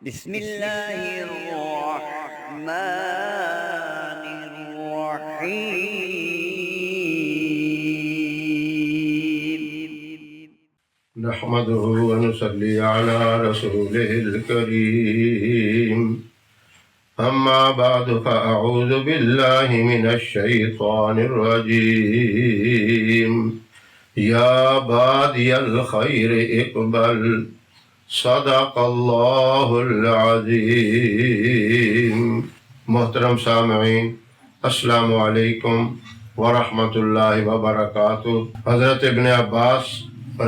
بسم اللہ الرحمن الرحیم نحمده ونصلي على رسوله الكريم أما بعد فأعوذ بالله من الشيطان الرجيم يا بادي الخير اقبل صدق الله العظيم. محترم سامعین، السلام علیکم ورحمۃ اللہ وبرکاتہ. حضرت ابن عباس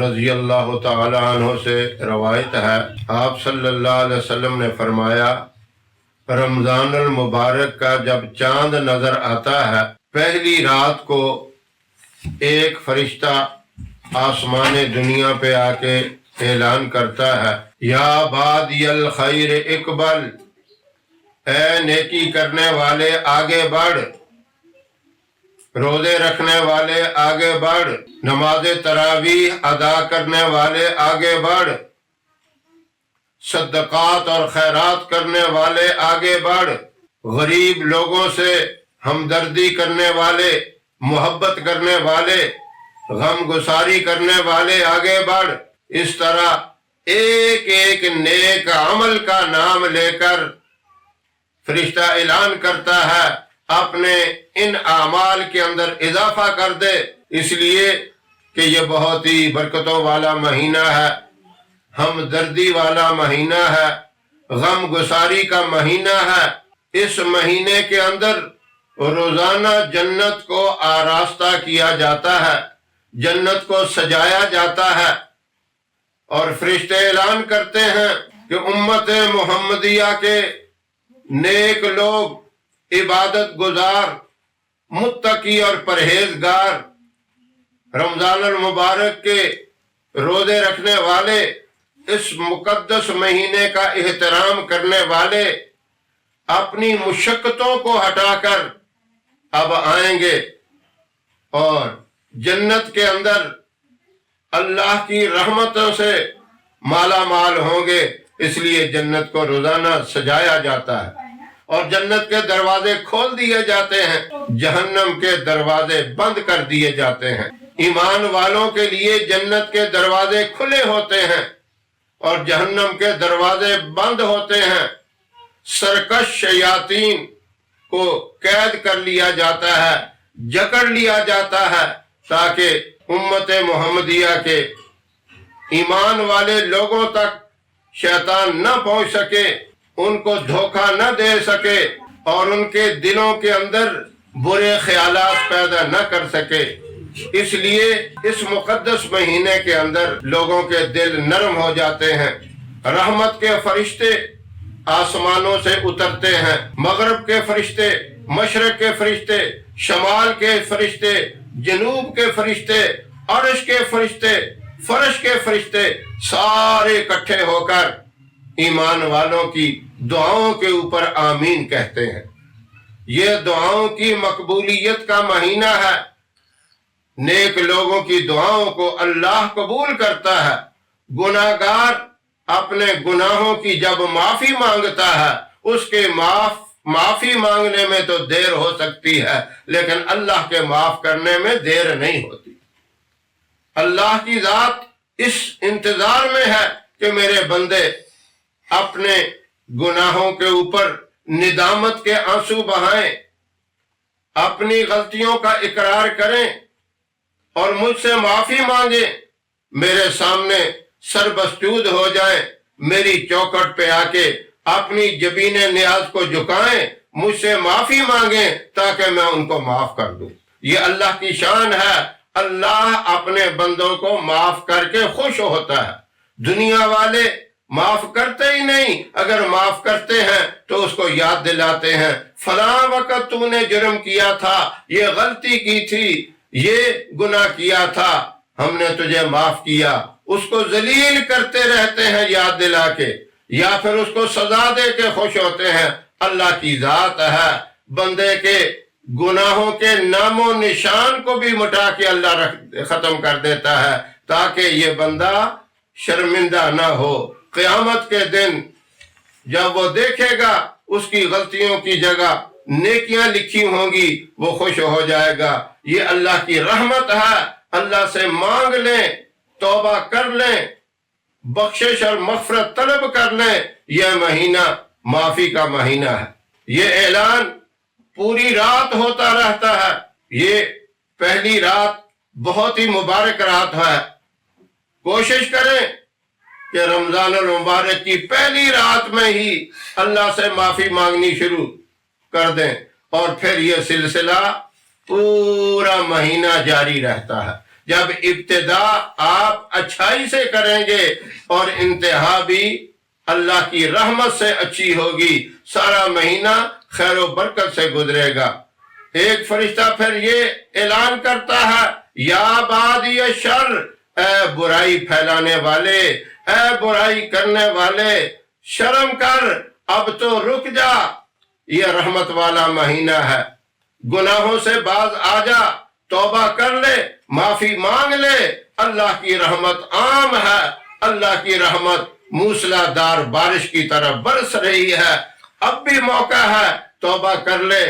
رضی اللہ تعالی عنہ سے روایت ہے، آپ صلی اللہ علیہ وسلم نے فرمایا، رمضان المبارک کا جب چاند نظر آتا ہے، پہلی رات کو ایک فرشتہ آسمان دنیا پہ آ کے اعلان کرتا ہے، یا بادی الخیر اقبل، اے نیکی کرنے والے آگے بڑھ، روزے رکھنے والے آگے بڑھ، نماز تراویح ادا کرنے والے آگے بڑھ، صدقات اور خیرات کرنے والے آگے بڑھ، غریب لوگوں سے ہمدردی کرنے والے، محبت کرنے والے، غم گساری کرنے والے آگے بڑھ. اس طرح ایک ایک نیک عمل کا نام لے کر فرشتہ اعلان کرتا ہے، اپنے ان اعمال کے اندر اضافہ کر دے، اس لیے کہ یہ بہت ہی برکتوں والا مہینہ ہے، ہمدردی والا مہینہ ہے، غم گساری کا مہینہ ہے. اس مہینے کے اندر روزانہ جنت کو آراستہ کیا جاتا ہے، جنت کو سجایا جاتا ہے، اور فرشتے اعلان کرتے ہیں کہ امت محمدیہ کے نیک لوگ، عبادت گزار، متقی اور پرہیزگار، رمضان المبارک کے روزے رکھنے والے، اس مقدس مہینے کا احترام کرنے والے اپنی مشقتوں کو ہٹا کر اب آئیں گے اور جنت کے اندر اللہ کی رحمتوں سے مالا مال ہوں گے. اس لیے جنت کو روزانہ سجایا جاتا ہے اور جنت کے دروازے کھول دیے جاتے ہیں، جہنم کے دروازے بند کر دیے جاتے ہیں. ایمان والوں کے لیے جنت کے دروازے کھلے ہوتے ہیں اور جہنم کے دروازے بند ہوتے ہیں. سرکش شیاطین کو قید کر لیا جاتا ہے، جکڑ لیا جاتا ہے، تاکہ امت محمدیہ کے ایمان والے لوگوں تک شیطان نہ پہنچ سکے، ان کو دھوکہ نہ دے سکے اور ان کے دلوں کے اندر برے خیالات پیدا نہ کر سکے. اس لیے اس مقدس مہینے کے اندر لوگوں کے دل نرم ہو جاتے ہیں، رحمت کے فرشتے آسمانوں سے اترتے ہیں، مغرب کے فرشتے، مشرق کے فرشتے، شمال کے فرشتے، جنوب کے فرشتے، عرش کے فرشتے، فرش کے فرشتے، سارے اکٹھے ہو کر ایمان والوں کی دعاؤں کے اوپر آمین کہتے ہیں. یہ دعاؤں کی مقبولیت کا مہینہ ہے. نیک لوگوں کی دعاؤں کو اللہ قبول کرتا ہے. گناہگار اپنے گناہوں کی جب معافی مانگتا ہے، اس کے معافی مانگنے میں تو دیر ہو سکتی ہے، لیکن اللہ کے معاف کرنے میں دیر نہیں ہوتی. اللہ کی ذات اس انتظار میں ہے کہ میرے بندے اپنے گناہوں کے اوپر ندامت کے آنسو بہائیں، اپنی غلطیوں کا اقرار کریں اور مجھ سے معافی مانگیں، میرے سامنے سربسجود ہو جائیں، میری چوکھٹ پہ آ کے اپنی جبین نیاز کو جھکائیں، مجھ سے معافی مانگیں تاکہ میں ان کو معاف کر دوں. یہ اللہ کی شان ہے. اللہ اپنے بندوں کو معاف کر کے خوش ہوتا ہے. دنیا والے معاف کرتے ہی نہیں، اگر معاف کرتے ہیں تو اس کو یاد دلاتے ہیں، فلاں وقت تو نے جرم کیا تھا، یہ غلطی کی تھی، یہ گناہ کیا تھا، ہم نے تجھے معاف کیا. اس کو ذلیل کرتے رہتے ہیں یاد دلا کے، یا پھر اس کو سزا دے کے خوش ہوتے ہیں. اللہ کی ذات ہے، بندے کے گناہوں کے نام و نشان کو بھی مٹا کے اللہ ختم کر دیتا ہے، تاکہ یہ بندہ شرمندہ نہ ہو. قیامت کے دن جب وہ دیکھے گا اس کی غلطیوں کی جگہ نیکیاں لکھی ہوں گی وہ خوش ہو جائے گا۔ یہ اللہ کی رحمت ہے، اللہ سے مانگ لیں، توبہ کر لیں، بخشش اور مغفرت طلب کر لیں۔ یہ مہینہ معافی کا مہینہ ہے۔ یہ اعلان پوری رات ہوتا رہتا ہے۔ یہ پہلی رات بہت ہی مبارک رات ہے۔ کوشش کریں کہ رمضان المبارک کی پہلی رات میں ہی اللہ سے معافی مانگنی شروع کر دیں، اور پھر یہ سلسلہ پورا مہینہ جاری رہتا ہے۔ جب ابتدا آپ اچھائی سے کریں گے اور انتہا بھی اللہ کی رحمت سے اچھی ہوگی، سارا مہینہ خیر و برکت سے گزرے گا۔ ایک فرشتہ پھر یہ اعلان کرتا ہے، یا بادی شر، اے برائی پھیلانے والے، اے برائی کرنے والے، شرم کر، اب تو رک جا، یہ رحمت والا مہینہ ہے۔ گناہوں سے باز آ جا، توبہ کر لے، معافی مانگ لے۔ اللہ کی رحمت عام ہے، اللہ کی رحمت موسلا دار بارش کی طرح برس رہی ہے۔ اب بھی موقع ہے، توبہ کر لے،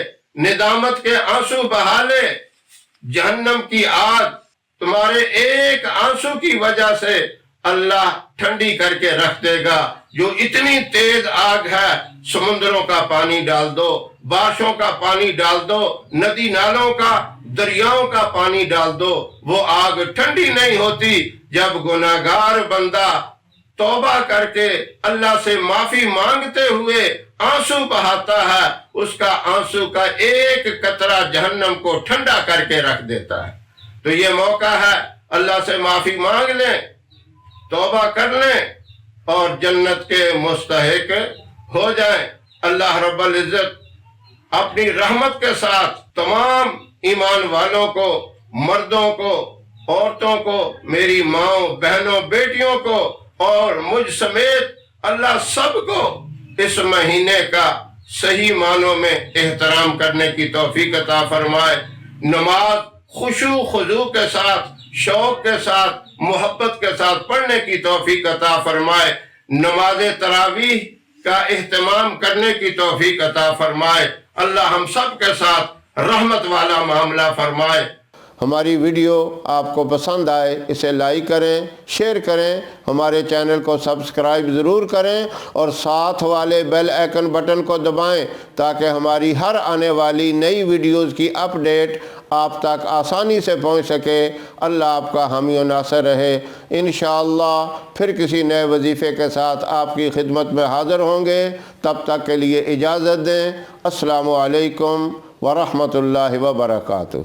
ندامت کے آنسو بہا لے۔ جہنم کی آگ تمہارے ایک آنسو کی وجہ سے اللہ ٹھنڈی کر کے رکھ دے گا، جو اتنی تیز آگ ہے۔ سمندروں کا پانی ڈال دو، بارشوں کا پانی ڈال دو، ندی نالوں کا، دریاؤں کا پانی ڈال دو، وہ آگ ٹھنڈی نہیں ہوتی۔ جب گناہگار بندہ توبہ کر کے اللہ سے معافی مانگتے ہوئے آنسو بہاتا ہے، اس کا آنسو کا ایک قطرہ جہنم کو ٹھنڈا کر کے رکھ دیتا ہے۔ تو یہ موقع ہے، اللہ سے معافی مانگ لیں، توبہ کر لیں اور جنت کے مستحق ہو جائیں۔ اللہ رب العزت اپنی رحمت کے ساتھ تمام ایمان والوں کو، مردوں کو، عورتوں کو، میری ماؤں، بہنوں، بیٹیوں کو اور مجھ سمیت اللہ سب کو اس مہینے کا صحیح معنوں میں احترام کرنے کی توفیق عطا فرمائے۔ نماز خشوع خضوع کے ساتھ، شوق کے ساتھ، محبت کے ساتھ پڑھنے کی توفیق عطا فرمائے۔ نماز تراویح کا اہتمام کرنے کی توفیق عطا فرمائے۔ اللہ ہم سب کے ساتھ رحمت والا معاملہ فرمائے۔ ہماری ویڈیو آپ کو پسند آئے اسے لائک کریں، شیئر کریں، ہمارے چینل کو سبسکرائب ضرور کریں اور ساتھ والے بیل آئیکن بٹن کو دبائیں تاکہ ہماری ہر آنے والی نئی ویڈیوز کی اپڈیٹ آپ تک آسانی سے پہنچ سکے۔ اللہ آپ کا حامی و ناصر رہے۔ انشاءاللہ پھر کسی نئے وظیفے کے ساتھ آپ کی خدمت میں حاضر ہوں گے۔ تب تک کے لیے اجازت دیں۔ السلام علیکم ورحمۃ اللہ وبرکاتہ۔